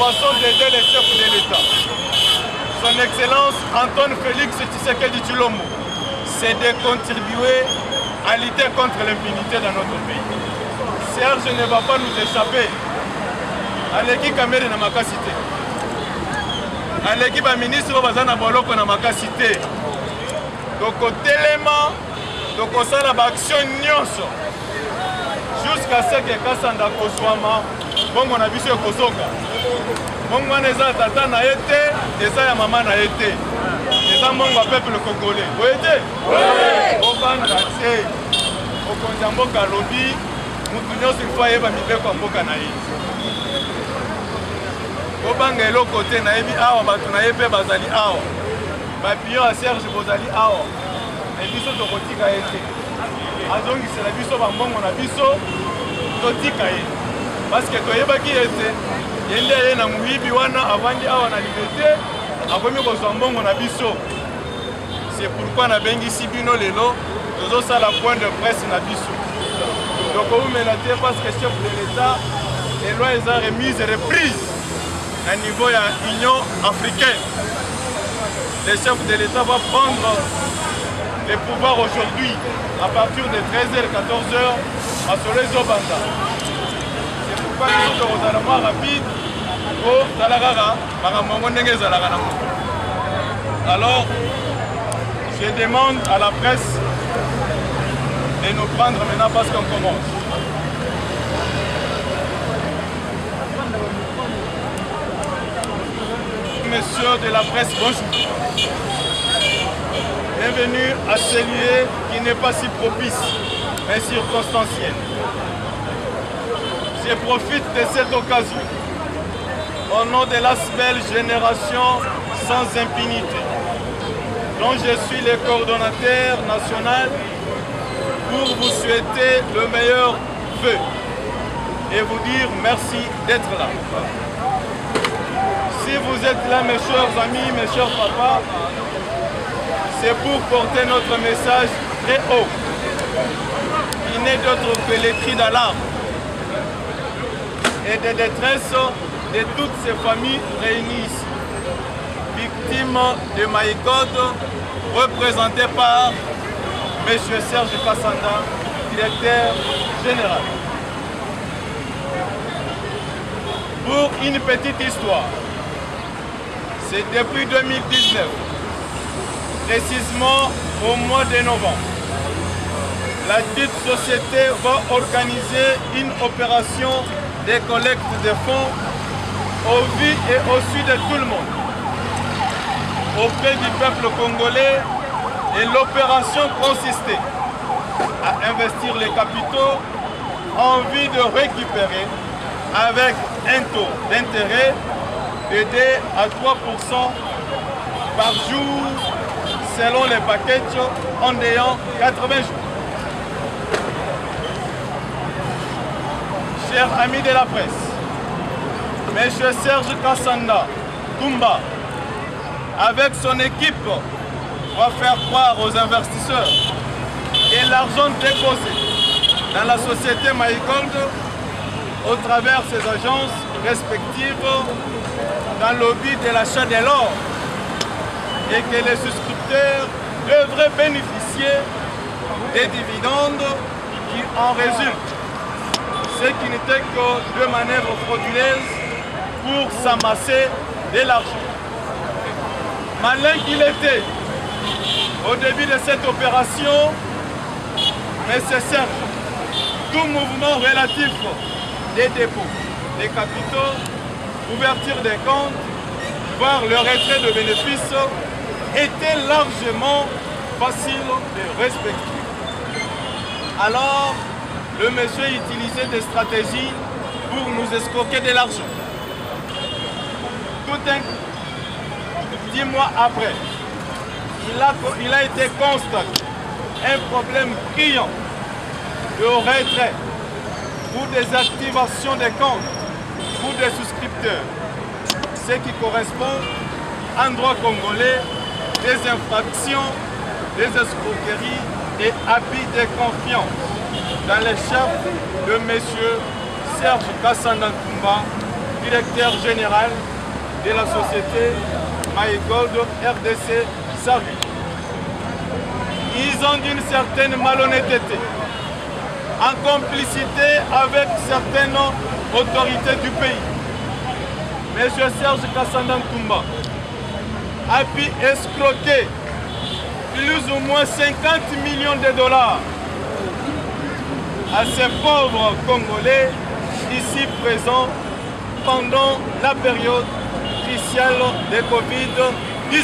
façon d'aider les chefs de l'État. Son Excellence Antoine Félix Tshisekedi Tshilombo, c'est de contribuer à lutter contre l'impunité dans notre pays. Serge ne va pas nous échapper. Aleki Kamere na makasité. Aleki ba ministre bazana boloko na makasité. Toko telema, toko sala ba action nyonso. Jusqu'à ce que Kasanda Koswama, bongo na biso kozoka. Bongo na eza tata na été, eza ya mama na été. Eza mongo peuple congolais. Vous êtes? Oui. Obana te. Okonza mboka lobi, mutu nyonso il faut yeba mibeko ya mboka na ye. Obanga eloko te na yebi awa bato na ye mpe bazali awa. Bapion ya Serge bozali awa. Na biso tokotika ye te. Azongisela biso bambongo na biso totika ye parce que toyebaki ye te ye nde ye na moyibi wana avandi awa na liberté akomi kozwa mbongo na biso. C'est pourquoi nabengisi bino lelo tozosala point de presse na biso tokoumela te parce que chef de l'État eloi eza remise reprise na niveau ya Union africaine. Le chef de l'État va prendre le pouvoir aujourd'hui à partir de 13h, 14h à Soleil Zobanda. C'est pourquoi nous sommes aux rapide au Talagara, alors, je demande à la presse de nous prendre maintenant parce qu'on commence. Messieurs de la presse, bonjour. Bienvenue à ce lieu qui n'est pas si propice, mais circonstanciel. Je profite de cette occasion, au nom de la belle génération sans impunité, dont je suis le coordonnateur national, pour vous souhaiter le meilleur vœu et vous dire merci d'être là. Si vous êtes là, mes chers amis, mes chers papas, c'est pour porter notre message très haut. Il n'est d'autre que les cris d'alarme et de détresse de toutes ces familles réunies ici, victimes de Maïkode, représentées par M. Serge Kassanda, directeur général. Pour une petite histoire, c'est depuis 2019, précisément au mois de novembre, la dite société va organiser une opération de collecte de fonds au vu et au su de tout le monde, auprès du peuple congolais, et l'opération consistait à investir les capitaux en vue de récupérer avec un taux d'intérêt de 2 à 3% par jour selon les packages en ayant 80 jours. Chers amis de la presse, M. Serge Kassanda Toumba, avec son équipe, va faire croire aux investisseurs que l'argent déposé dans la société Maïkold au travers ses agences respectives dans le but de l'achat de l'or et que les souscripteurs devraient bénéficier des dividendes qui en résultent, ce qui n'était que de manœuvres frauduleuses pour s'amasser de l'argent. Malin qu'il était, au début de cette opération, M. Serge, tout mouvement relatif des dépôts, des capitaux, ouverture des comptes, voire le retrait de bénéfices, était largement facile de respecter. Alors, le monsieur utilisait des stratégies pour nous escroquer de l'argent. Tout 10 mois après, il a été constaté un problème criant de retrait ou des activations des comptes ou des souscripteurs, ce qui correspond en droit congolais des infractions, des escroqueries et abus de confiance dans les chefs de M. Serge Kassanda Toumba, directeur général de la société MyGold RDC Savi. Ils ont d'une certaine malhonnêteté, en complicité avec certaines autorités du pays. M. Serge Kassanda Ntoumba a pu escroquer plus ou moins 50 millions de dollars à ces pauvres Congolais ici présents pendant la période cruciale de Covid-19.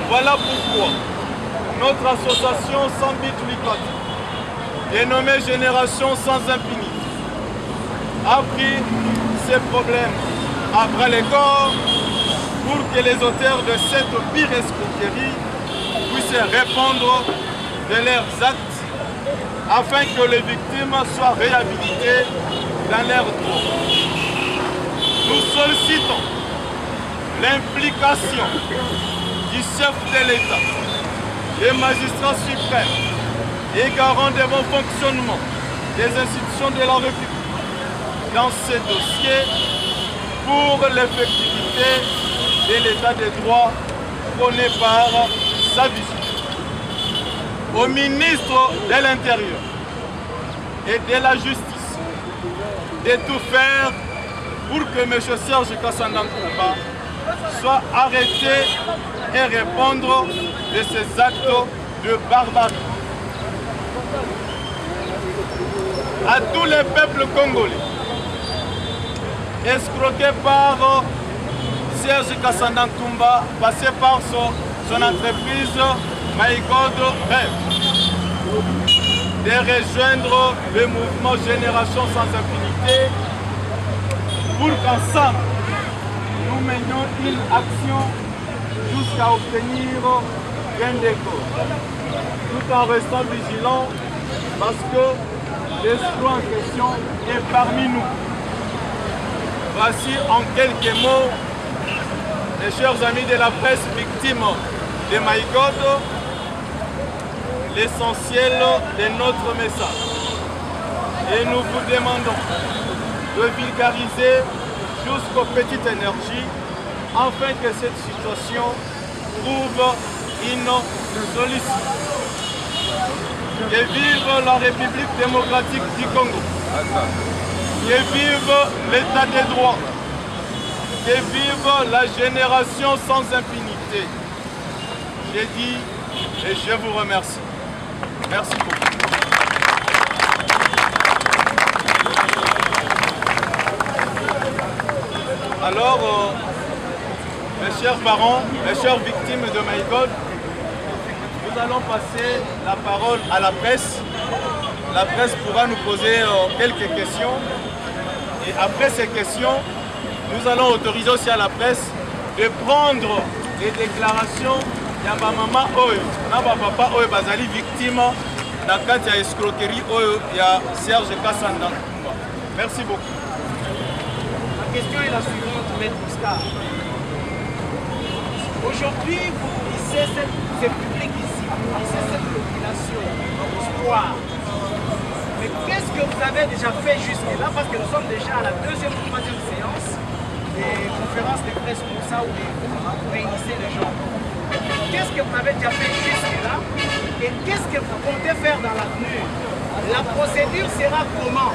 Voilà pourquoi notre association sans but lucratif, dénommée Génération sans impunité, a pris ces problèmes à bras le corps pour que les auteurs de cette pire escroquerie puissent répondre de leurs actes afin que les victimes soient réhabilitées dans leurs droits. Nous sollicitons l'implication du chef de l'État, des magistrats suprêmes et garants de bon fonctionnement des institutions de la République dans ces dossiers pour l'effectivité de l'état de droit prôné par sa vision. Au ministre de l'Intérieur et de la Justice de tout faire pour que M. Serge Kassanda Ntoumba soit arrêté et répondre de ces actes de barbarie. À tous les peuples congolais, escroqués par Serge Kassanda Ntoumba, passé par son entreprise MyGold rêve de rejoindre le mouvement Génération sans impunité pour qu'ensemble nous menions une action jusqu'à obtenir gain de cause, tout en restant vigilants parce que l'escroc en question est parmi nous. Voici en quelques mots, mes chers amis de la presse victimes de MyGold, l'essentiel de notre message. Et nous vous demandons de vulgariser jusqu'aux petites énergies afin que cette situation trouve une solution. Que vive la République démocratique du Congo. Que vive l'état de droit. Que vive la génération sans impunité. J'ai dit et je vous remercie. Merci beaucoup. Alors, mes chers parents, mes chères victimes de MyGold, nous allons passer la parole à la presse. La presse pourra nous poser quelques questions. Et après ces questions, nous allons autoriser aussi à la presse de prendre des déclarations ya ba mama oyo na ba papa oyo bazali victime na kati ya escroquerie oyo ya Serge Kassanda Ntoumba. Merci beaucoup. La question est la suivante, Maître Oscar. Aujourd'hui, vous nourrissez ce public ici, vous nourrissez cette population en espoir. Mais qu'est-ce que vous avez déjà fait jusque-là? Parce que nous sommes déjà à la deuxième ou troisième séance des conférences de presse comme ça où vous réunissez les gens. Qu'est-ce que vous avez déjà fait jusque-là et qu'est-ce que vous comptez faire dans l'avenir? La procédure sera comment?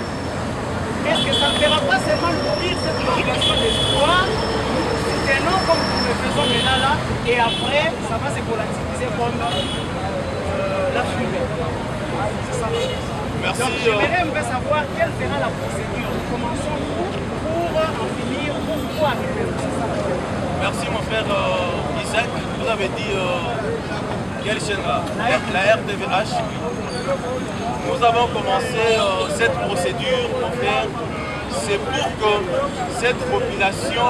Est-ce que ça ne fera pas seulement nourrir cette population d'espoir? Soutenons comme nous le faisons maintenant là et après ça va se volatiliser comme la fumée. C'est ça. Merci. Donc j'aimerais savoir quelle sera la procédure. Nous commençons pour en finir, pour arriver. Merci mon frère Isaac. Vous avez dit quelle chaîne là? La RTVH. Nous avons commencé cette procédure, mon frère. C'est pour que cette population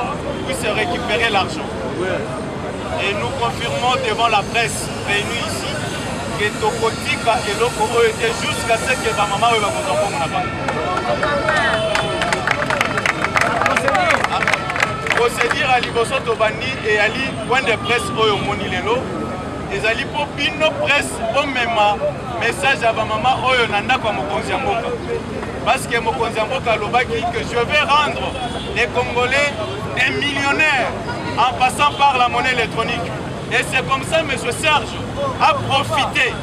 puisse récupérer l'argent. Et nous confirmons devant la presse réunie ici que Tokotika et Loko était jusqu'à ce que ma maman va procédure à Liboso Tobani et à li point de presse Oyo Monilelo. Et ali pour bino presse au même message à ma maman oyo nanda kwa mokonzi ya mboka. Parce que mokonzi ya mboka alobaki que je vais rendre les Congolais des millionnaires en passant par la monnaie électronique. Et c'est comme ça, M. Serge a profité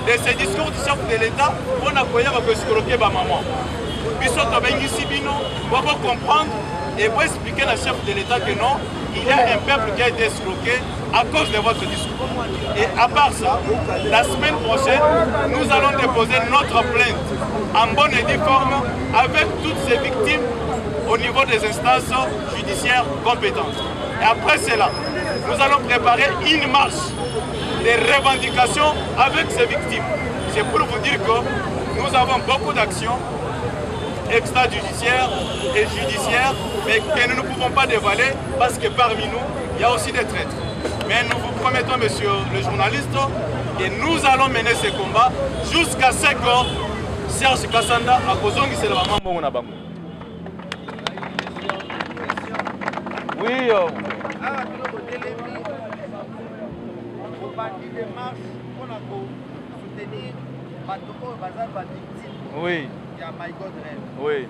de ce discours du chef de l'État pour escroquer ma maman. Biso tobengisi bino pour comprendre et pour expliquer à chef de l'État que non, il y a un peuple qui a été escroqué à cause de votre discours. Et à part ça, la semaine prochaine, nous allons déposer notre plainte en bonne et due forme avec toutes ces victimes au niveau des instances judiciaires compétentes. Et après cela, nous allons préparer une marche de revendications avec ces victimes. C'est pour vous dire que nous avons beaucoup d'actions extrajudiciaires et judiciaires, mais que nous ne pouvons pas dévoiler parce que parmi nous, il y a aussi des traîtres. Mais nous vous promettons, monsieur le journaliste, que nous allons mener ces combats jusqu'à ce que Serge Kassanda a Kozongi c'est le maman Mongo Bango. Oui. Oui. Oui.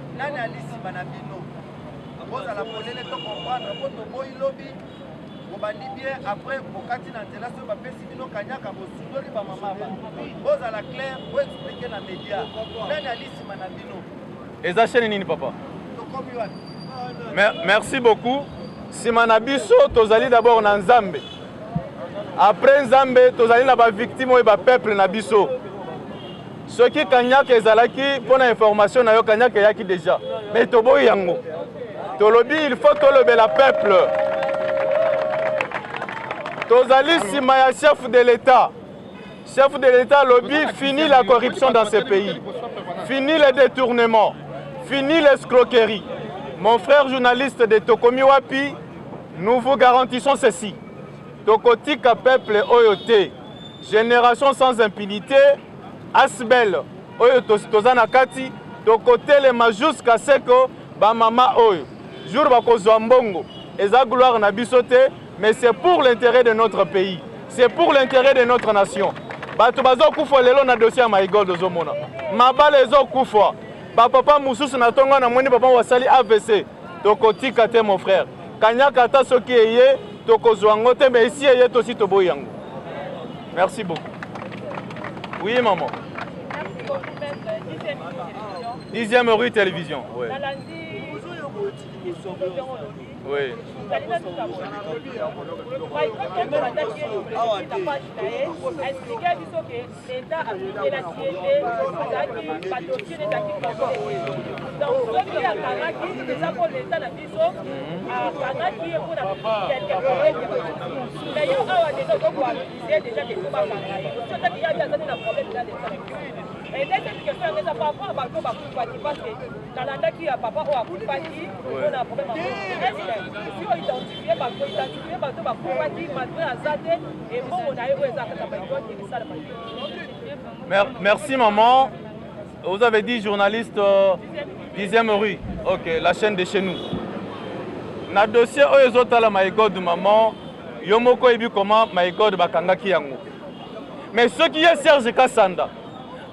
Après, papa. Merci beaucoup. Simanabiso, tozali d'abord na Nzambe. Après Nzambe, tozali na ba victime et ba peuple na biso. Ce qui Kanyak ezalaki pour l'information na yo Kanyak yaki déjà. Mais tobo yango. Tolobi il faut tolobe la peuple. Tozali sima ya chef de l'État. Chef de l'État lobby fini la corruption dans ce pays. Fini les détournements. Fini l'escroquerie. Mon frère journaliste de Tokomi Wapi, nous vous garantissons ceci. Tokotika peuple oyote. Génération sans impunité. Asbel oyo tozana kati. Tokote le jusqu'à ce que ba mama oyo. Jour bakozwa mbongo. Eza gloire na bisote. Mais c'est pour l'intérêt de notre pays. C'est pour l'intérêt de notre nation. Bato bazo kufa lelo na dossier My God ozomona. Mabale ezo kufa. Papa mususu na tonga na mweni papa wasali AVC. Tokotika te mon frère. Kanyaka ta soki eye tokozwa ngote mais ici eye tosi toboyango. Merci beaucoup. Oui maman. Merci beaucoup. 10e rue télévision. Ouais. Oui. Et dès cette question, on a pas parce que dans la qui a papa ou a compagnie, on a un problème. Si on identifie, et bon, on a eu merci maman. Vous avez dit journaliste 10e rue. Ok, la chaîne de chez nous. Na dossier oyezotala My God maman, yomoko ebi comment My God bakangaki yango. Mais ce qui est Serge Kassanda,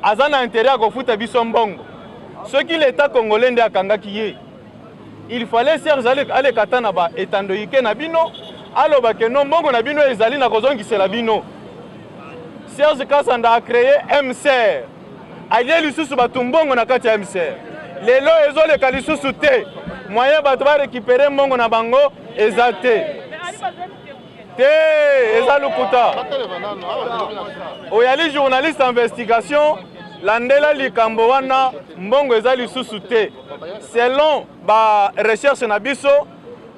Azana intérêt à kofuta biso mbongo. Ce qui l'État congolais nde akangaki ye. Il fallait Serge ale katana ba etandoyike na bino, aloba ke no mbongo na bino ezali na kozongisela bino. Serge Kassanda a créé MCR. Alie lisusu batu mbongo na kati ya MCR. Lelo ezoleka lisusu te. Moyen bato ba récupérer mbongo na bango eza te. Eza lukuta. Oyali journaliste investigation, landela likambo wana mbongo eza lisusu te. Selon ba recherche na biso,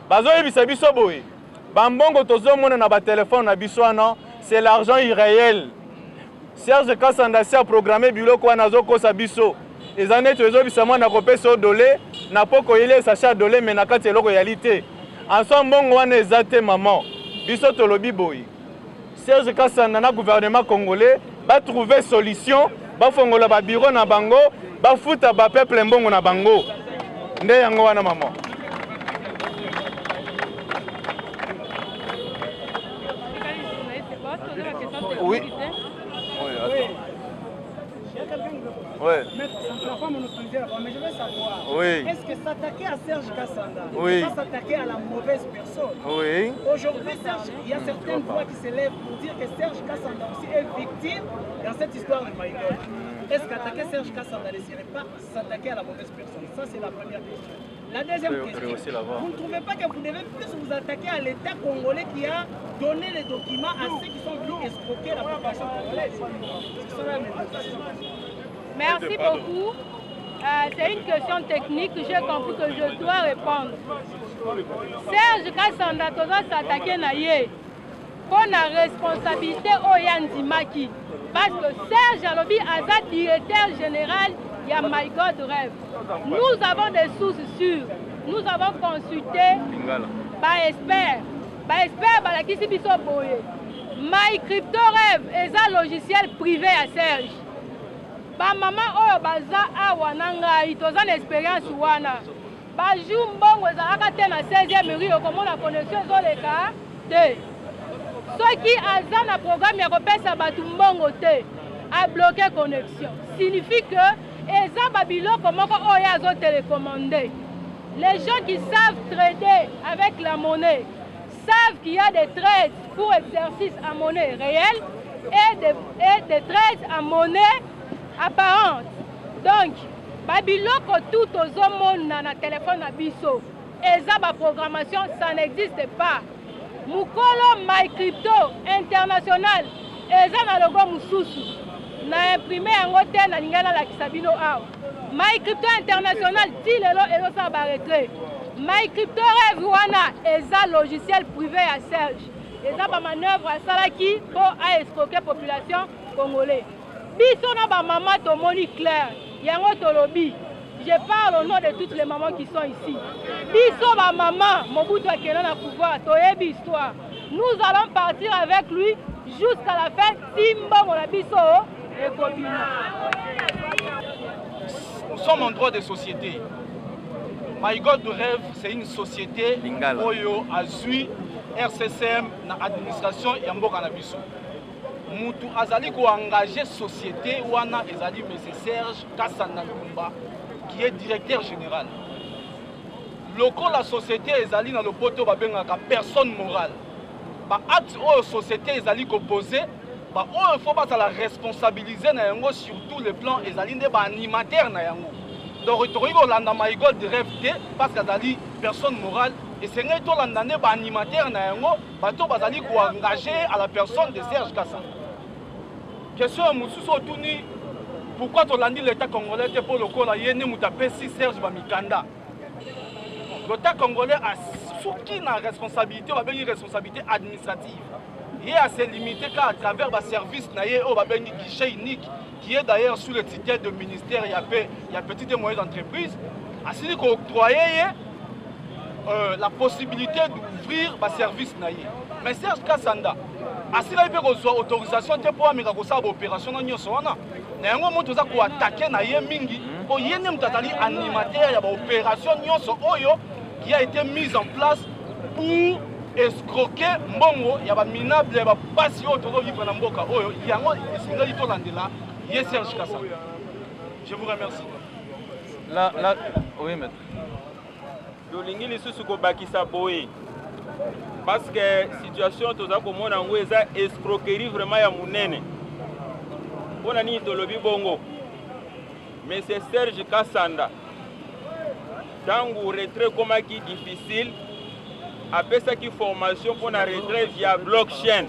bazoyebisa biso boye. Ba mbongo tozomona na ba téléphone na biso wana, c'est l'argent irréel. Serge Kassanda a programmé biloko wana zokosa biso. Ezane tozobisa mwana kopesa dolé, na poko ile sacha dolé mais na kati eloko yalité. Ensemble mbongo wana ezate maman. Biso tolobi boy. Serge Kassanda na gouvernement congolais va trouver solution, va fongola ba bureau na bango, va futa ba peuple mbongo na bango. Nde yango wana maman. Oui. Oui, attends. Ouais. Maître, ça ne pas monopoliser là-bas, mais je veux savoir. Oui. Est-ce que s'attaquer à Serge Kassanda, oui. pas s'attaquer à la mauvaise personne? Oui. Aujourd'hui, il y a certaines voix qui s'élèvent pour dire que Serge Kassanda aussi est victime dans cette histoire de Maïgol. Est-ce qu'attaquer Serge Kassanda ne serait pas s'attaquer à la mauvaise personne? Ça, c'est la première question. La deuxième question, vous ne trouvez pas que vous devez plus vous attaquer à l'État congolais qui a donné les documents à ceux qui sont venus escroquer la population congolaise? Merci beaucoup. C'est une question technique que j'ai compris que je dois répondre. Serge Kassanda doit s'attaquer à lui pour la responsabilité au Maki. Parce que Serge Alobi est directeur général de My God Rêve. Nous avons des sources sûres. Nous avons consulté par experts. Par experts, qui sont boyés. My Crypto Rêve est un logiciel privé à Serge. Ba maman oyo baza awa na ngai toza na expérience wana ba jour mbongo ezalaka te na 16e rue okomona connexion ezoleka te soki aza na programme ya kopesa bato mbongo te a bloqué connexion signifie que eza babiloko moko oyo azotélécommandé. Les gens qui savent trader avec la monnaie savent qu'il y a des trades pour exercice à monnaie réelle et des trades à monnaie apparente. Donc, babiloko tout aux hommes na téléphone à biso. Et ça, ma programmation, ça n'existe pas. Mukolo My Crypto International, et ça na logo mususu. Na imprimé en hôtel na lingana la kisabino aw. My Crypto International, ti lelo elo sa ba retrait. My Crypto Rêve wana, et ça logiciel privé à Serge. Et ça, ma manœuvre à Salaki pour escroquer la population congolaise. Biso na ba maman tomoni clair, yango tolobi. Je parle au nom de toutes les mamans qui sont ici. Biso ba maman, Mobutu akena na pouvoir, toyebi histoire. Nous allons partir avec lui jusqu'à la fin. Simba mon biso et Kobina. Nous sommes en droit de société. My God Rêve, c'est une société oyo azui RCCM na administration ya mboka na biso. Mutu azali ko engager société wana ezali monsieur Serge Kassanda Kumba qui est directeur général. Loko la société ezali na lopoto babengaka personne morale. Ba acte o société ezali ko poser ba o faut pas la responsabiliser na yango sur tous les plans ezali nde ba animateur na yango. Donc tokoki kolanda My God Rêve te parce qu'azali personne morale. Et c'est un peu l'année animateur na yango bato bazali ko engager à la personne de Serge Kassanda. Question mususu otuni pourquoi tolandi l'état congolais pour le col yene mutapesi Serge Bamikanda. L'état congolais a souki na responsabilité va une responsabilité administrative. Il a se limiter qu'à travers le service na ye o ba bengi guichet unique qui est d'ailleurs sous le titre de ministère il y a petites et moyennes entreprises asili ko octroyer la possibilité d'ouvrir le service na ye. Mais Serge Kassanda asila ibe ko autorisation te pour amika ko sa opération na nyoso wana. Na yango moto za ko attaquer na ye mingi ko yene mutazali animateur ya ba opération nyoso oyo qui a été mise en place pour escroquer mbongo ya ba minable ya ba pasi oyo tozo vivre na mboka oyo yango esingali to landela ye Serge Kassanda. Je vous remercie. Oui, maître. Tolingi lisusu ko bakisa boye. Parce que situation toza komona ngo eza escroquerie vraiment ya munene. Pona ni tolobi bongo. Mais c'est Serge Kassanda. Tangu retrait komaki difficile, apesa ki formation pour na retrait via blockchain.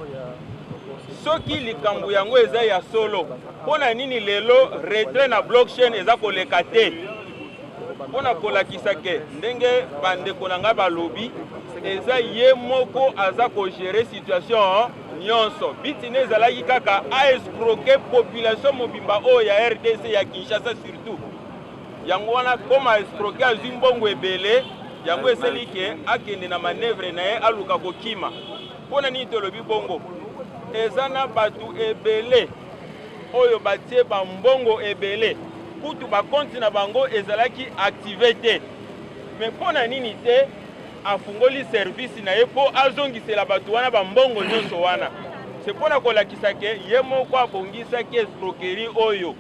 Soki likambo yango eza ya solo. Pona nini lelo retrait na blockchain eza koleka te. Pona kolakisa ke ndenge bandeko na nga balobi eza ye moko aza ko gérer situation nyonso bitine ezalaki kaka a escroquer population mobimba oyo ya RDC ya Kinshasa surtout yango wana koma escroquer azwi mbongo ebele yango eseli ke akende na manœuvre na ye aluka kokima mpona nini tolobi bongo eza na bato ebele oyo batie bambongo ebele kutu bakonti na bango ezalaki activé te mais mpona nini te afungoli service na ye po azongisela bato wana bambongo nyonso wana c'est mpona kolakisa ke ye moko abongisaki escroquerie oyo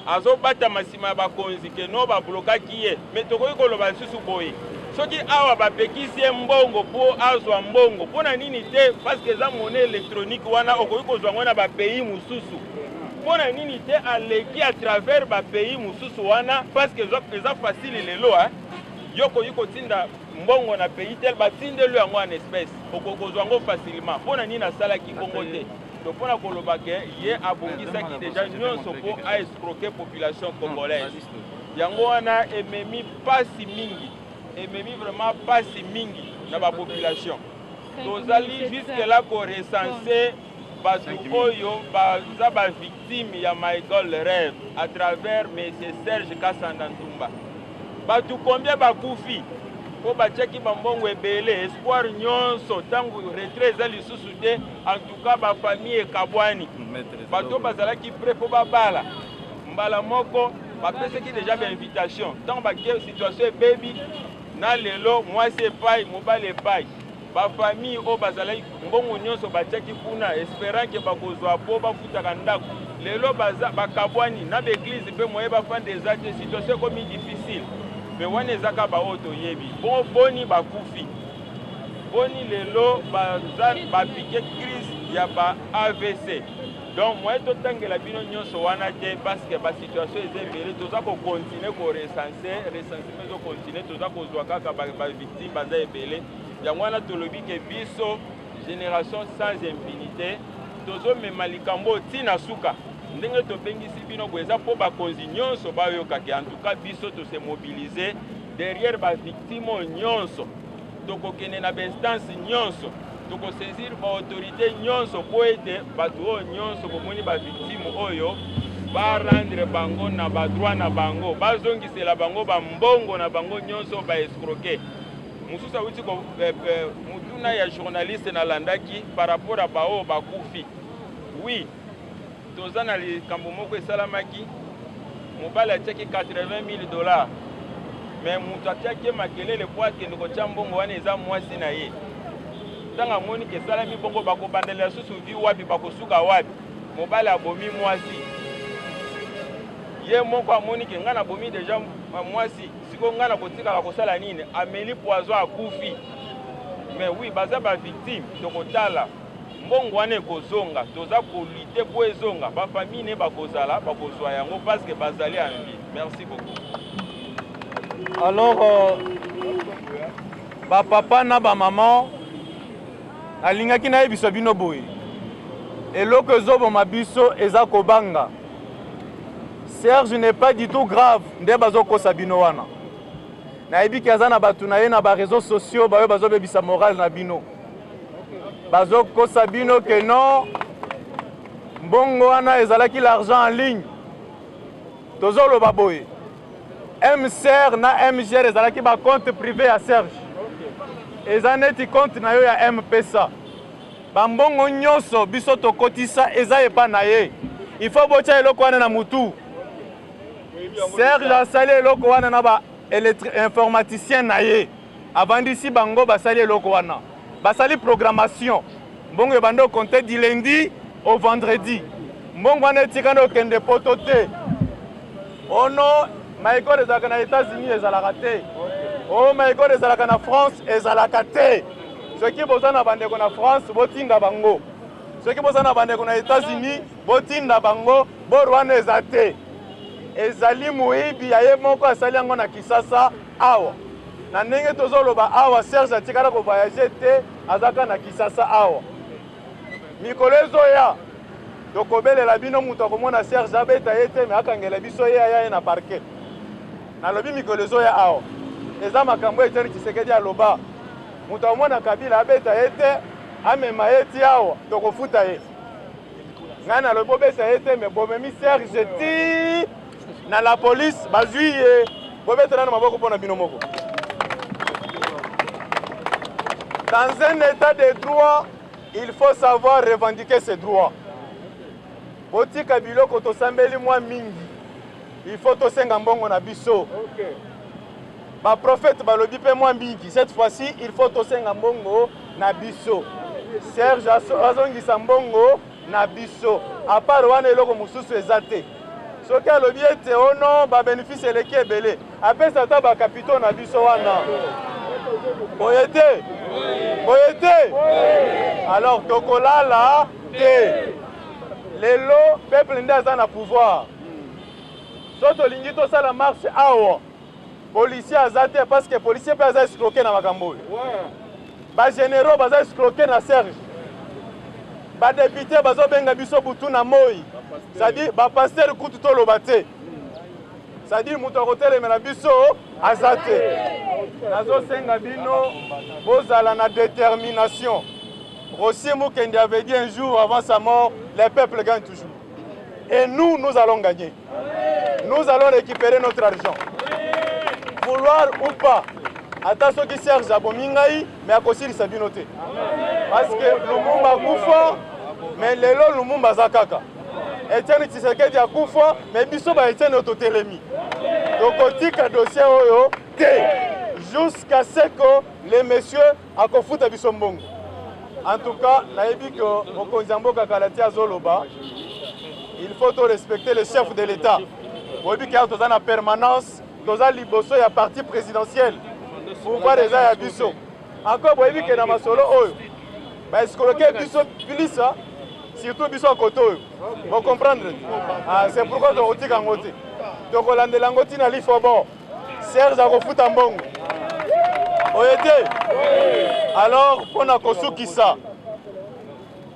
azobata masima ya bakonzi ke no bablokaki ye me tokoki koloba lisusu boye soki awa bapekisi ye mbongo mpo azwa mbongo mpona nini te parceke eza mone électronique wana okoki kozwa ngo na bapays mosusu mpona nini te aleki à travers bapays mosusu wana parceke eza facile lelo yo koki kotinda mbongo na pays tel batindelo yango en espèce okoki kozwa ngo facilement mpona nini asalaki bongo te to mpona koloba ke ye abongisaki déjà nyonso mpo aescroquer population congolaise yango wana ememi pasi mingi ememi vraiment pasi mingi na bapopulation tozali jusque là korecense bato oyo baza bavictime ya Maigol Rêve à travers monsieur Serge Kasanda Ntumba bato combien bakufi po batiaki bambongo ebele espoir nyonso ntango retrait eza lisusu te en tout cas bafamille ekabwani bato bazalaki prêt po babala mbala moko bapesaki déjà bainvitation ntango bakie situation ebebi na lelo mwasi epai mobali epai bafamille oyo bazalaki mbongo nyonso batiaki kuna espérant ke bakozwa po bafutaka ndako lelo bakabwani na baeglise mpe moye bafanda eza te situation ekomi difficile me wana ezaka baoyo toyebi boni bakufi boni lelo bapike crise ya ba AVC donc moye totangela bino nyonso wana te parce que basituation eza ebele toza kokontinue korecense recensement ezokontinue toza kozwa kaka bavictime baza ebele yango wana tolobi ke biso génération sans impunité tozomema likambo ntina suka ndenge tobengisi bino bo eza mpo bakonzi nyonso bayokaki en tout cas biso tose mobiliser derrière bavictime oyo nyonso tokokende na bainstance nyonso tokosaisir baautorité nyonso mpo ete bato oyo nyonso bomoni bavictime oyo barendre bango na badroit na bango bazongisela bango bambongo na bango nyonso baescroquer mosusu awuti mutuna ya journaliste nalandaki par rapport a baoyo bakufi oui toza na likambo moko esalamaki mobali atiaki $80,000 me moto atiaki makelele po akende kotya mbongo wana eza mwasi na ye ntango amoni ke esalami bongo bakobandela susu vi wapi bakosuka wapi mobali abomi mwasi ye moko amoni ke ngai nabomi deja mwasi sikoyo ngai nakotikala kosala nini ameli poison akufi me oui baza bavictime tokotala mbongo wana ekozonga toza kolite mpo ezonga bafamille ne bakozala bakozwa yango parce que bazali en vie. Merci beaucoup. Alors bapapa na bamama alingaki nayebisa bino boye eloko ezoboma biso eza kobanga Serge n'est pas du tout grave nde bazokosa bino wana nayebiki aza na bato na ye na bareseau sociaux bayo bazobebisa morale na bino bazokosa bino ke non mbongo wana ezalaki l'argent en ligne tozoloba boye MCR na MGR ezalaki bacompte privé ya Serge eza neti compte na yo ya MPSA bambongo nyonso biso tokotisa eza epa na ye il faut botya eloko wana na mutu Serge asali eloko wana na ba informaticien na ye avandisi bango basali eloko wana basali programmation mbongo ebanda compter du lundi au vendredi mbongo wana etikana okende poto te ono Maigol ezalaka na États-Unis ezalaka te o Maigol ezalaka na France ezalaka te soki boza na bandeko na France botinda bango soki boza na bandeko na États-Unis botinda bango borwana eza te ezali moyibi ya ye moko asali yango na Kisasa awa na ndenge tozoloba awa Serge atikala kovoyage te azaka na Kisasa awa mikolo ezoya tokobelela bino moto akomona Serge abeta ye te me akangela biso ye aya ye na parquet nalobi mikolo ezoya awa eza makambo Etienne Tshisekedi aloba moto akomona Kabila abeta ye te amema ye ti awa tokofuta ye ngai nalobi obeta ye te me bomemi Serge ti na la police bazwi ye bobetela na maboko mpona bino moko. Dans un état de droit, il faut savoir revendiquer ses droits. Botika biloko tosambeli mwa mingi. Il faut tosenga mbongo na biso. Ba prophète balobi pe mwa mingi. Cette fois-ci, il faut tosenga mbongo na biso. Serge azongisa mbongo na biso. A part wana eloko mususu ezate. soki alobi ete ono babénéfice eleki ebele apesa ata bakapitaux na biso wana boye te alors tokolala te lelo peuple nde aza na pouvoir so tolingi tosala marche awa policier aza te parce que policier mpe aza escroqué na makambo oyo bagénéraux baza escroqué na Serge badepute bazobenga biso butu na moi c'est-à-dire bapaster kutu toloba te c'est-à-dire moto akotelemela biso aza te nazosenga bino bozala na détermination. Rossi Mukendi avait dit un jour avant sa mort, les peuples gagnent toujours. Et nous allons gagner. Nous allons récupérer notre argent. Vouloir ou pas, attention qui Serge Abomingaï, mais à cause de sa binoté. Parce que Lumumba Koufa, mais Lelo Lumumba Zakaka. Etienne Tshisekedi a Koufa, mais Bissoba Etienne Ototelemi. Donc, on dit que le dossier jusqu'à ce que les messieurs a confouté Bissombongo. En tout cas, il faut respecter le chef de l'État. Il y a une permanence, il y a un parti présidentiel. Pouvoir des Abisso. Encore, il y a un solo. Est-ce que le surtout Bisso à côté. Vous comprenez? C'est pourquoi je vous dis qu'en côté. Donc, on a des langots qui n'ont pas bon. Serge a refoutu en bon. Alors, pour nous ça,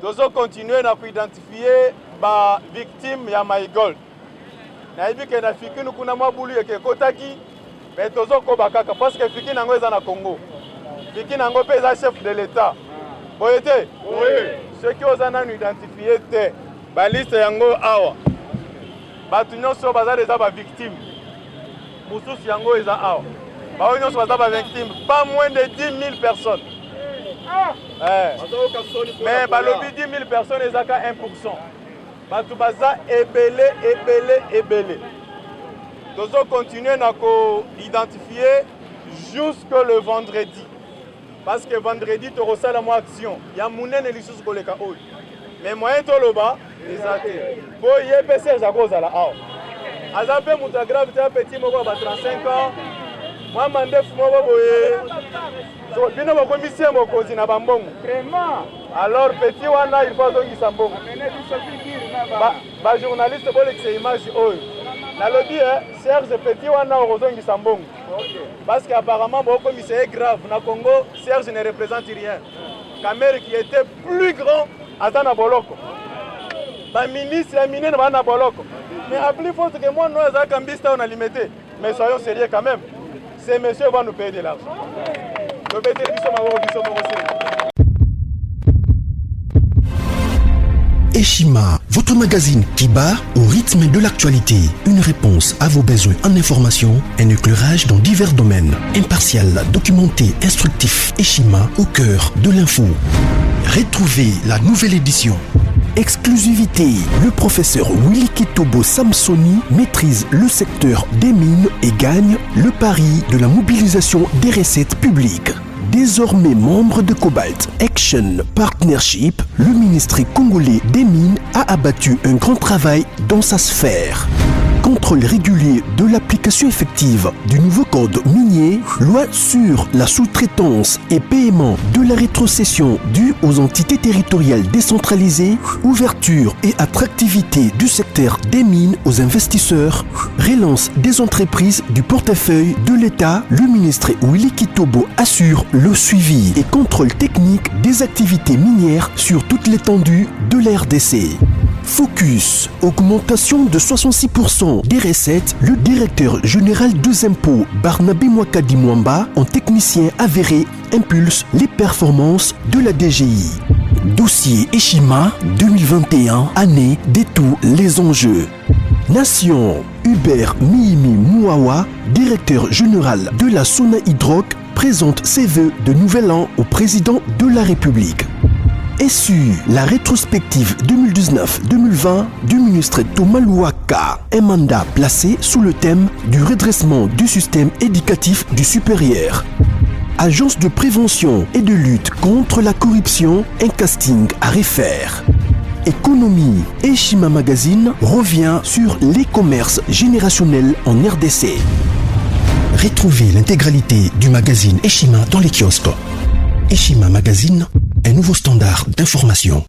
nous allons continuer à identifier les victimes de MyGold. Nous avons dit que nous avons fait mais nous avons parce que les victimes sont au Congo. Les victimes sont chef de l'État. Ceux qui ont identifié la liste est awa. Les gens sont des victimes. Pour tous, ils sont awa. Pas moins de 10 000 personnes. Mais balobi 10 000 personnes, ils ont 1%. Batu baza ebele. Nous allons continuer à identifier jusqu'au le vendredi. Parce que vendredi, tu reçois la action. Il y a mounen et lissus koleka ol. Mais moyen to loba, les athées. Pour y épaiser, j'accose à la haut. Azapé mouta grave, tu as petit moko à 35 ans. Moi, je suis alors, petit wana, il faut que Sambon. Les journalistes veulent que ces images. Serge Petit wana, Rosongi Sambon. Parce qu'apparemment, c'est grave. Na Congo, Serge ne représente rien. Kamer qui était plus grand à Zana Boloko. Le ministre, la mine, na Boloko. Mais à plus forte que moi, nous avons Kambista, on a limité. Mais soyons sérieux quand même. Ces messieurs vont nous payer de l'argent. Eshima, votre magazine qui bat au rythme de l'actualité. Une réponse à vos besoins en information, un éclairage dans divers domaines. Impartial, documenté, instructif. Eshima au cœur de l'info. Retrouvez la nouvelle édition. Exclusivité, le professeur Willy Kitobo Samsoni maîtrise le secteur des mines et gagne le pari de la mobilisation des recettes publiques. Désormais membre de Cobalt Action Partnership, le ministère congolais des Mines a abattu un grand travail dans sa sphère. Contrôle régulier de l'application effective du nouveau code minier, loi sur la sous-traitance et paiement de la rétrocession due aux entités territoriales décentralisées, ouverture et attractivité du secteur des mines aux investisseurs, relance des entreprises du portefeuille de l'État, le ministre Willy Kitobo assure le suivi et contrôle technique des activités minières sur toute l'étendue de la RDC. Focus, augmentation de 66% des recettes, le directeur général des impôts Barnabé Mwakadi Mwamba, en technicien avéré, impulse les performances de la DGI. Dossier Eshima 2021, année de tous les enjeux. Nation, Hubert Mihimi Mouawa, directeur général de la Sona Hydroc, présente ses vœux de nouvel an au président de la République. SU, la rétrospective 2019-2020 du ministre Thomas Louaka, un mandat placé sous le thème du redressement du système éducatif du supérieur. Agence de prévention et de lutte contre la corruption, un casting à refaire. économie. Eshima Magazine revient sur l'e-commerce générationnel en RDC. Retrouvez l'intégralité du magazine Eshima dans les kiosques. Eshima Magazine, un nouveau standard d'information.